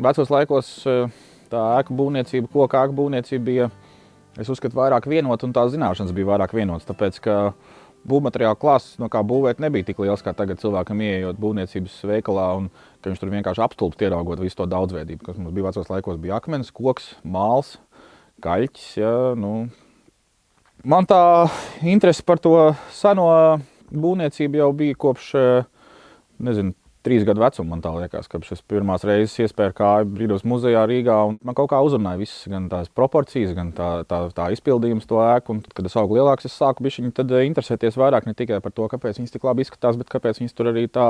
vecos laikos tā ēku būvniecība, koka ēku būvniecība bija, es uzskatu, vairāk vienota un tās zināšanas bija vairāk vienotas, tāpēc, ka būvmateriāla klāsts, no kā būvēt, nebija tik liels, kā tagad cilvēkam ieejot būvniecības veikalā un ka viņš tur vienkārši apstulbst ieraugot visu to daudzveidību, kas mums bija vecos laikos. Bija akmens, koks, māls, kaļķis, ja, nu. Man tā interese par to seno būvniecību jau bija kopš, nezinu, 3 gadu vecuma, man tā liekas, kad es pirmās reizes iespēju kāju Brīvības muzejā Rīgā, un man kaut kā uzrunāja viss, gan tās proporcijas, gan tā izpildījums to ēku, un tad, kad es augu lielāks, es sāku bišķiņi tad interesēties vairāk ne tikai par to, kāpēc viņas tik labi izskatās, bet kāpēc viņas tur arī tā,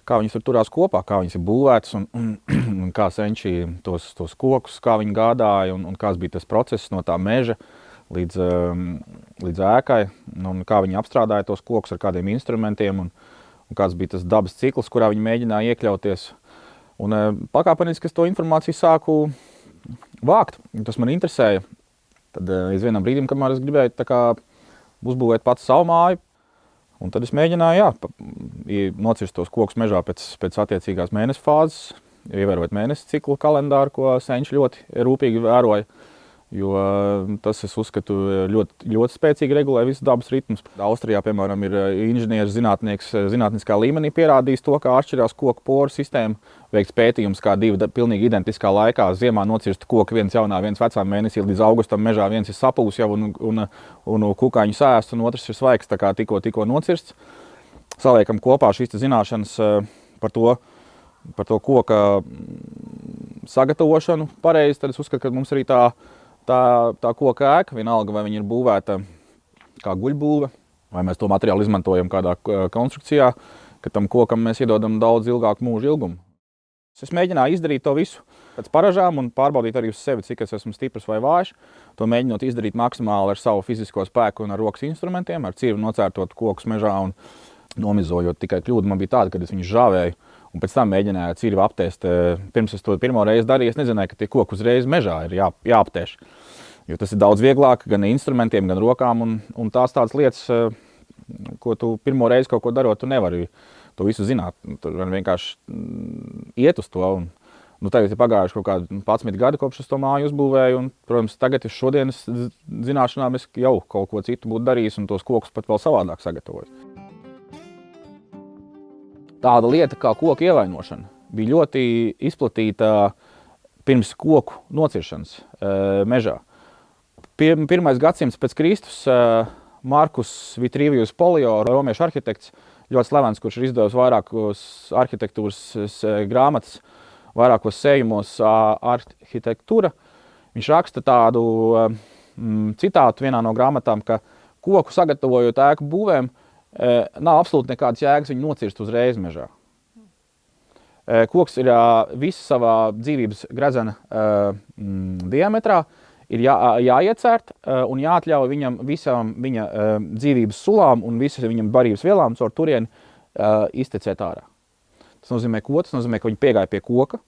kā viņas tur turās kopā, kā viņas ir būvētas, un kā senči tos kokus, kā viņi gādāja, un kāds bija tas process no tā meža līdz ēkai, un kā viņi apstrādāja tos kokus ar kādiem instrumentiem, un kāds bija tas dabas cikls, kurā viņi mēģināja iekļauties. Un pakāpeniski es to informāciju sāku vākt, un tas man interesēja. Tad līdz vienam brīdim, kamēr es gribēju tā kā uzbūvēt pats savu māju, un tad es mēģināju, nocirst tos kokus mežā pēc attiecīgās mēnesi fāzes, ievērot mēnesi ciklu kalendāru, ko senči ļoti rūpīgi vēroja. Jo tas, es uzskatu, ļoti spēcīgi regulē visu dabas ritmus. Austrijā, piemēram, ir inženieris zinātnieks zinātniskā līmenī pierādījis to, kā atšķirās koku poru sistēma. Veikts pētījums, kā 2 pilnīgi identiskā laikā ziemā nocirst koku, viens jaunā, viens vecā mēnesī, līdz augustam mežā viens ir sapūs jau un kukaiņu sēsts, un otrs ir svaigs, tā kā tikko nocirsts. Saliekam kopā šīs zināšanas par to koka sagatavošanu pareizi, tad es uzskatu, ka mums arī tā koka ēka, vienalga, vai viņa ir būvēta kā guļbūve, vai mēs to materiālu izmantojam kādā konstrukcijā, ka tam kokam mēs iedodam daudz ilgāku mūža ilgumu. Es mēģināju izdarīt to visu pēc paražām un pārbaudīt arī uz sevi, cik es esmu stiprs vai vājš. To mēģinot izdarīt maksimāli ar savu fizisko spēku un ar rokas instrumentiem, ar cirvi nocērtot kokus mežā un nomizojot. Tikai kļūda man bija tāda, kad es viņus žāvēju. Un pēc tam mēģināju cirvi aptēst. Pirms es to pirmo reizi darīju, es nezināju, ka tie koki uzreiz mežā ir jāaptēš. Jo tas ir daudz vieglāk gan instrumentiem, gan rokām. Un tās tādas lietas, ko tu pirmo reizi kaut ko darot, tu nevari to visu zināt. Tu vienkārši iet uz to. Un, tagad ir pagājuši kaut kādi 11 gadi, kopš es to māju uzbūvēju. Un, protams, tagad šodienas zināšanām es jau kaut ko citu būtu darījis un tos kokus pat vēl savādāk sagatavojis. Tāda lieta kā koku ievainošana bija ļoti izplatīta pirms koku nociršanas mežā. Pirmais gadsimts pēc Kristus Markus Vitrīvijus Polio, romiešu arhitekts, ļoti slavens, kurš ir izdevis vairākos arhitektūras grāmatas, vairākos sējumos arhitektūra. Viņš raksta tādu citātu vienā no grāmatām, ka koku sagatavojot ēku būvēm, nav absolūti nekādas jēgas viņu nocirst uzreiz mežā. Koks ir visa savā dzīvības gredzena diametrā, ir jāiecērt un jāatļauj viņam visām viņa dzīvības sulām un visam viņam barības vielām caur turieni iztecēt ārā. Tas nozīmē, ko? Tas nozīmē, ka viņi piegāja pie koka,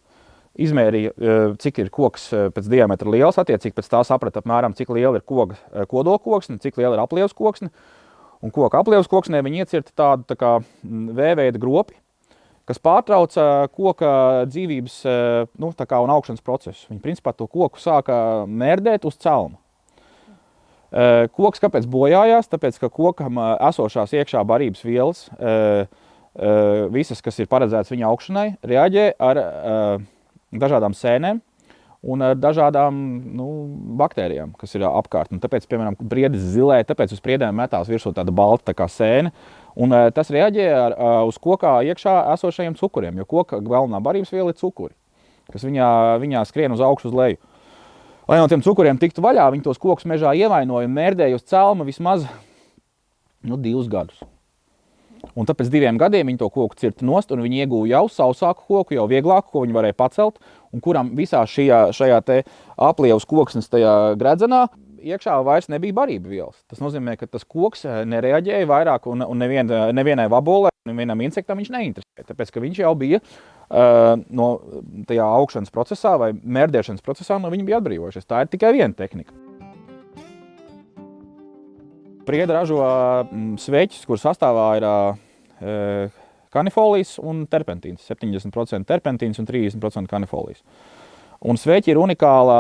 izmērīja, cik ir koks pēc diametra liels, attiecīgi pēc tā saprata apmēram, cik liela ir koka kodolkoksne, cik liela ir aplievas koksne. Un koka aplievas koksnē viņi iecirta tādu tā kā V-veida gropi, kas pārtrauca koka dzīvības tā kā un augšanas procesu. Viņi principā to koku sāka mērdēt uz celma. Koks kāpēc bojājās? Tāpēc, ka kokam esošās iekšā barības vielas, visas, kas ir paredzētas viņa augšanai, reaģē ar dažādām sēnēm un ar dažādām baktērijām, kas ir apkārt. Un tāpēc, piemēram, briedis zilē, tāpēc uz priedēm metās virsū tāda balta tā kā sēne. Un tas reaģē uz kokā iekšā esošajiem cukuriem, jo koka galvenā barības viela ir cukuri, kas viņā skrien uz augšu uz leju. Lai no tiem cukuriem tiktu vaļā, viņi tos kokus mežā ievainoja un mērdēja uz celma vismaz 2 gadus. Un tad pēc 2 gadiem viņi to koku cirta nost, un viņi ieguva jau sausāku koku, jau vieglāku, ko viņi varēja pacelt, un kuram visā šajā te aplievas koksnes tajā gredzenā iekšā vairs nebija barība vielas. Tas nozīmē, ka tas koks nereaģēja vairāk, un nevienai vabolē, nevienam insektam viņš neinteresēja, tāpēc, ka viņš jau bija no tajā augšanas procesā vai mērdēšanas procesā, no viņa bija atbrīvojušies. Tā ir tikai viena tehnika. Prieda ražo sveķis, kur sastāvā ir kanifolijas un terpentīns. 70% terpentīns un 30% kanifolijas. Un sveķi ir unikāla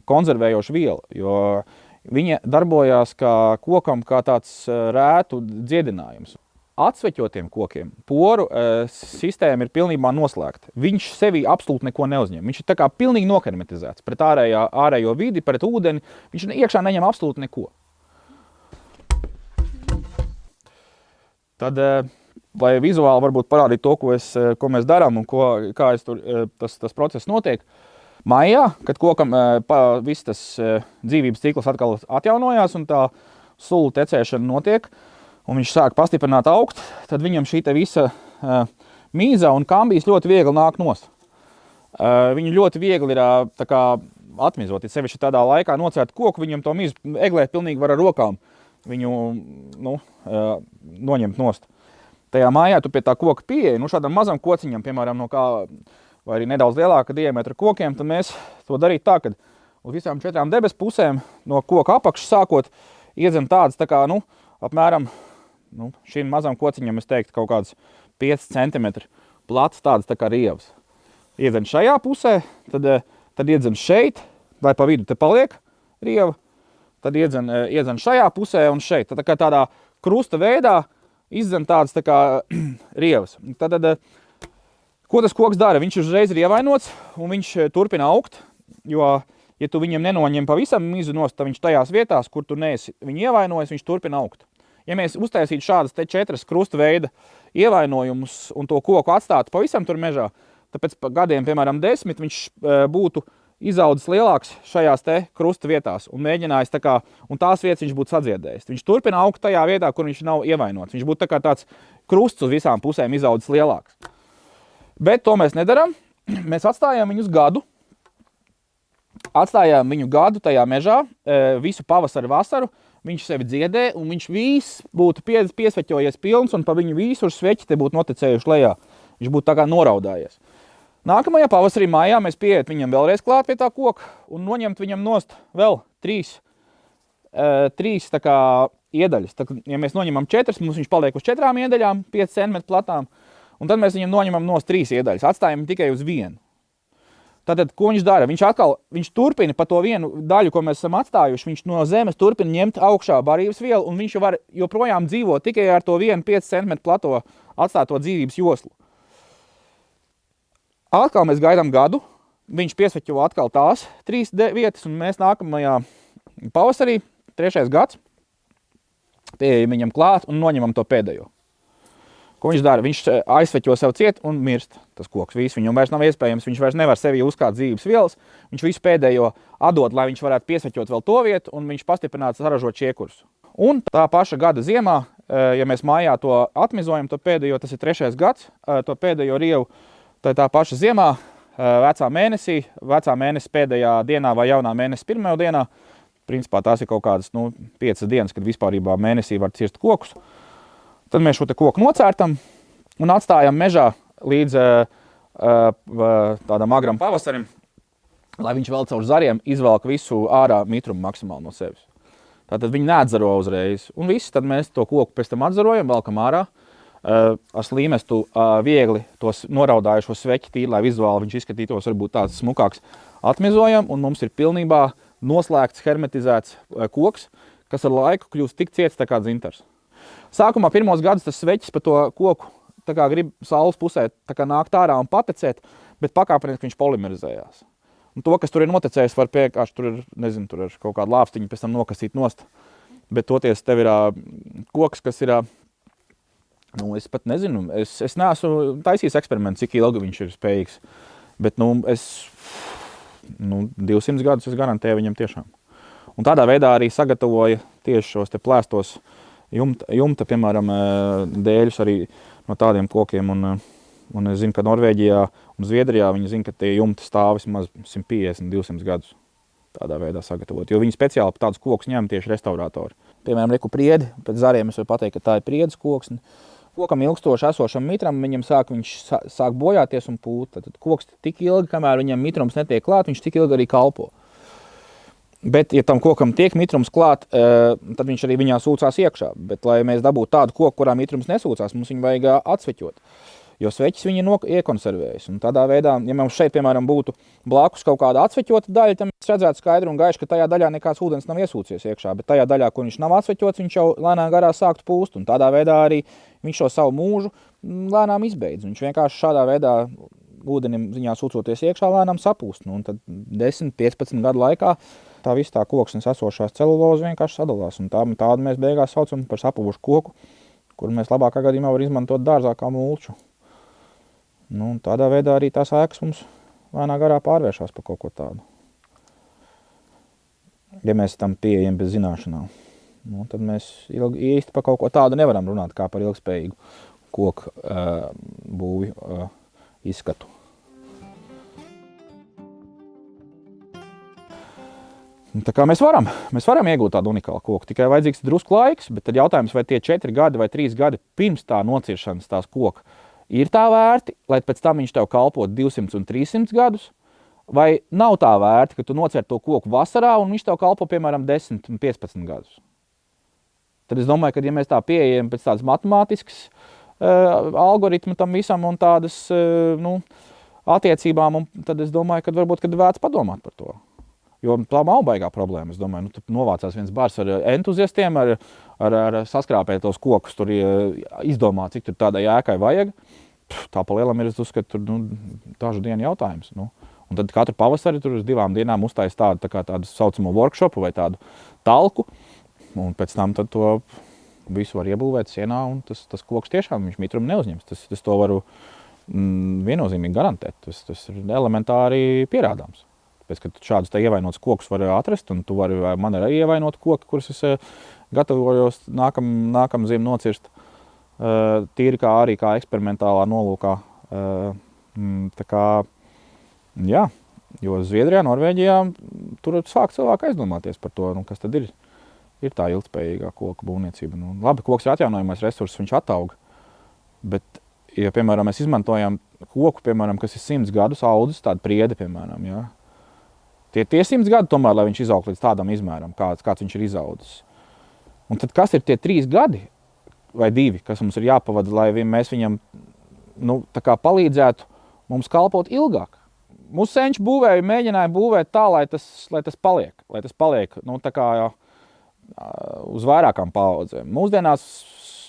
konservējoša viela, jo viņa darbojās kā kokam kā tāds rētu dziedinājums. Atsveķotiem kokiem poru sistēma ir pilnībā noslēgta. Viņš sevī absolūti neko neuzņem. Viņš ir tā kā pilnīgi nohermetizēts pret ārējo vidi, pret ūdeni. Viņš iekšā neņem absolūti neko. Tad, lai vizuāli varbūt parādīt to, ko mēs darām un kā tas process notiek, maijā, kad kokam viss tas dzīvības cikls atkal atjaunojās un tā sulu tecēšana notiek, un viņš sāk pastiprināt augt, tad viņam šī te visa mīza un kambijas ļoti viegli nāk nost. Viņu ļoti viegli ir tā kā atmizot, ja sevišķi tādā laikā nocērt koku, viņam to mīzu eglēt pilnīgi var ar rokām viņu noņemt nost. Tajā mājā tu pie tā koka pieeji, šādam mazam kociņam, piemēram, vai arī nedaudz lielāka diametra kokiem, tad mēs to darīt tā, ka uz visām 4 debesu pusēm no koka apakšas sākot iedzem tādas tā kā, apmēram šīm mazām kociņam, es teiktu, kaut kāds 5 cm plats, tādas tā kā rievas. Iedzen šajā pusē, tad iedzen šeit, lai pa vidu te paliek rieva, tad iedzen šajā pusē un šeit. Tad tādā krusta veidā izdzen tādas tā kā rievas. Tad, ko tas koks dara? Viņš uzreiz ir ievainots un viņš turpina augt, jo, ja tu viņam nenoņem pavisam mizu nost, tad viņš tajās vietās, kur tu neesi viņu ievainojis, viņš turpina augt. Ja mēs uztaisītu šādas te 4 krusta veida ievainojumus un to koku atstātu pavisam tur mežā, tad pēc gadiem, piemēram 10, viņš būtu izaudzis lielāks šajās te krusta vietās un mēģinājis un tās vietas viņš būtu sadziedējis. Viņš turpina augt tajā vietā, kur viņš nav ievainots. Viņš būtu tāds krusts uz visām pusēm izaudzis lielāks. Bet to mēs nedaram. Mēs atstājām viņus gadu. Atstājām viņu gadu tajā mežā, visu pavasaru, vasaru. Viņš sevi dziedē, un viņš viss būtu piesveķojies pilns, un pa viņu visur sveķi te būtu noticējuši lejā. Viņš būtu tā kā noraudājies. Nākamajā pavasarī mājā mēs pieiet viņam vēlreiz klāt pie tā koka un noņemt viņam nost vēl 3 tā kā iedaļas. Ja mēs noņemam 4, mums viņš paliek uz 4 iedaļām, 5 cm platām, un tad mēs viņam noņemam nost 3 iedaļas, atstājam tikai uz 1. Tātad, ko viņš dara? Viņš turpina pa to vienu daļu, ko mēs esam atstājuši, viņš no zemes turpina ņemt augšā barības vielu, un viņš var joprojām dzīvot tikai ar to 1 5 cm plato atstāto dzīvības joslu. Atkal mēs gaidām gadu, viņš piesveķo atkal tās 3 vietas, un mēs nākamajā pavasarī, 3. gads, pieejam viņam klāt un noņemam to pēdējo. Ko viņš dara? Viņš aizsveķo sev ciet un mirst tas koks. Viņam vairs nav iespējams, viņš vairs nevar sevi uzkāt dzīves vielas. Viņš visu pēdējo atdod, lai viņš varētu piesveķot vēl to vietu, un viņš pastiprināts saražot šiekurus. Un tā paša gada ziemā, ja mēs mājā to atmizojam, to pēdējo, tas ir 3. gads, to pēdējo rievu, tā paša ziemā, vecā mēnesis pēdējā dienā vai jaunā mēnesis pirmajā dienā, principā tās ir kaut kādas 5 dienas, kad vispārībā mēnesī var cirst kokus. Tad mēs šo te koku nocērtam un atstājam mežā līdz tādam agram pavasarim, lai viņš vēl caur zariem izvelk visu ārā mitrumu maksimāli no sevis. Tātad viņi neatzaro uzreiz. Un viss, tad mēs to koku pēc tam atzarojam, velkam ārā. Ar slīmestu viegli tos noraudājušo sveķi tīri, lai vizuāli viņš izskatītos varbūt tāds smukāks, atmizojam, un mums ir pilnībā noslēgts, hermetizēts koks, kas ar laiku kļūst tik ciets tā kā dzintars. Sākumā pirmos gadus tas sveķis pa to koku tā kā grib saules pusē tā kā nākt ārā un patecēt, bet pakāpeniski viņš polimerizējās. Un to, kas tur ir notecējis, var vienkārši tur ir kaut kāda lāpstiņa pēc tam nokasīt nost. Bet toties tev ir koks, kas ir, es pat nezinu, es neesmu taisījis eksperimentu, cik ilgi viņš ir spējīgs. Bet, 200 gadus es garantēju viņam tiešām. Un tādā veidā arī sagatavoja tieši šos te plēstos jumta, piemēram, dēļus arī no tādiem kokiem. Un es zinu, ka Norvēģijā un Zviedrijā viņi zina, ka tie jumti stāv vismaz 150-200 gadus tādā veidā sagatavot. Jo viņi speciāli tādus kokus ņem tieši restaurātori. Piemēram, reku priedi, pēc zariem es varu pateikt, ka tā ir priedes koks. Kokam ilgstoši esošam mitram, viņš sāk bojāties un pūt. Tad koks tik ilgi, kamēr viņam mitrums netiek klāt, viņš tik ilgi arī kalpo. Bet, ja tam kokam tiek mitrums klāt, tad viņš arī viņā sūcās iekšā. Bet, lai mēs dabūtu tādu koku, kurā mitrums nesūcās, mums viņu vajag atsveķot. Jo sveķis viņi iekonservējas. Un tādā veidā, ja mums šeit, piemēram, būtu blakus kaut kāda atsveķota daļa, tad mēs redzētu skaidri un gaiši, ka tajā daļā nekāds ūdens nav iesūcies iekšā. Bet tajā daļā, kur viņš nav atsveķots, viņš jau lēnām garā sāktu pūst. Un tādā veidā arī viņš šo savu mūžu lēnām izbeidz. Viņš vienkārši šādā veidā ūdenim ziņā sūcoties iekšā lēnām sapūst. Nu, un tad 10-15 gadu laikā tā viss tā koksnes esošās celuloza vienkārši sadalās. Un tādu mēs beigās saucam par sapuvušu koku, kuru mēs labākā gadījumā var izmantot dārzā kā mulču. Nu, tādā veidā arī tās ēkas mums lēnā garā pārvēršās par kaut ko tādu. Ja mēs tam pieejam bez zināšanām, nu, tad mēs īsti par kaut ko tādu nevaram runāt kā par ilgspējīgu koku būvi izskatu. Tā kā mēs varam iegūt tādu unikālu koku, tikai vajadzīgs drusku laiks, bet tad jautājums, vai tie 4 gadi vai 3 gadi pirms tā nociršanas tās koka ir tā vērti, lai pēc tam viņš tev kalpot 200 un 300 gadus, vai nav tā vērti, ka tu nocer to koku vasarā un viņš tev kalpo, piemēram, 10 un 15 gadus. Tad es domāju, ka ja mēs tā pieejam pēc tādas matemātiskas algoritmu tam visam un tādas attiecībām, tad es domāju, ka varbūt kad vērts padomāt par to. Jo tā nav baigā problēma. Es domāju, tu novācās viens bārs ar entuziastiem, ar saskrāpēt tos kokus, tur izdomā, cik tur tādai ēkai vajag. Tā pa lielam ir, es uzskatu, dažu dienu jautājums. Un tad katru pavasari tur uz 2 dienām uztais tādu saucamo workshopu vai tādu talku. Un pēc tam tad to visu var iebūvēt sienā, un tas koks tiešām viņš mitrumu neuzņems. Tas to varu viennozīmīgi garantēt. Tas ir elementāri pierādāms. Pēc, ka šādus ievainotus kokus var atrast, un tu vari man arī ievainot koki, kurus es gatavojos nākamziem nocirst, tīri arī kā eksperimentālā nolūkā. Tā kā, jā, jo Zviedrijā, Norvēģijā tur sāk cilvēki aizdomāties par to, kas tad ir tā ilgspējīgā koku būvniecība. Labi, koks ir atjaunojamais resurss, viņš ataug, bet, ja, piemēram, mēs izmantojam koku, piemēram, kas ir 100 gadus audzis, tāda priede, piemēram, jā. Tie 100 gadi tomēr, lai viņš izaug līdz tādam izmēram, kāds viņš ir izaudzis. Un tad kas ir tie 3 gadi vai 2, kas mums ir jāpavada, lai mēs viņam tā kā palīdzētu mums kalpot ilgāk? Mūsu senči mēģināja būvēt tā, lai tas paliek tā kā uz vairākām paudzēm. Mūsdienās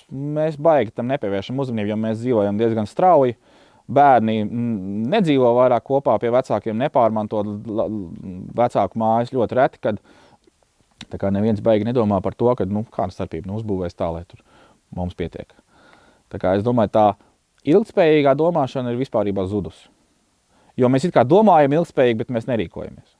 mēs baigi tam nepievēršam uzmanību, jo mēs dzīvojam diezgan strauji. Bērni nedzīvo vairāk kopā pie vecākiem, nepārmanto vecāku mājas ļoti reti, kad tā kā neviens baigi nedomā par to, ka kāda starpība uzbūvēs tā, lai tur mums pietiek. Tā kā es domāju, tā ilgtspējīgā domāšana ir vispārībā zudusi. Jo mēs it kā domājam ilgtspējīgi, bet mēs nerīkojamies.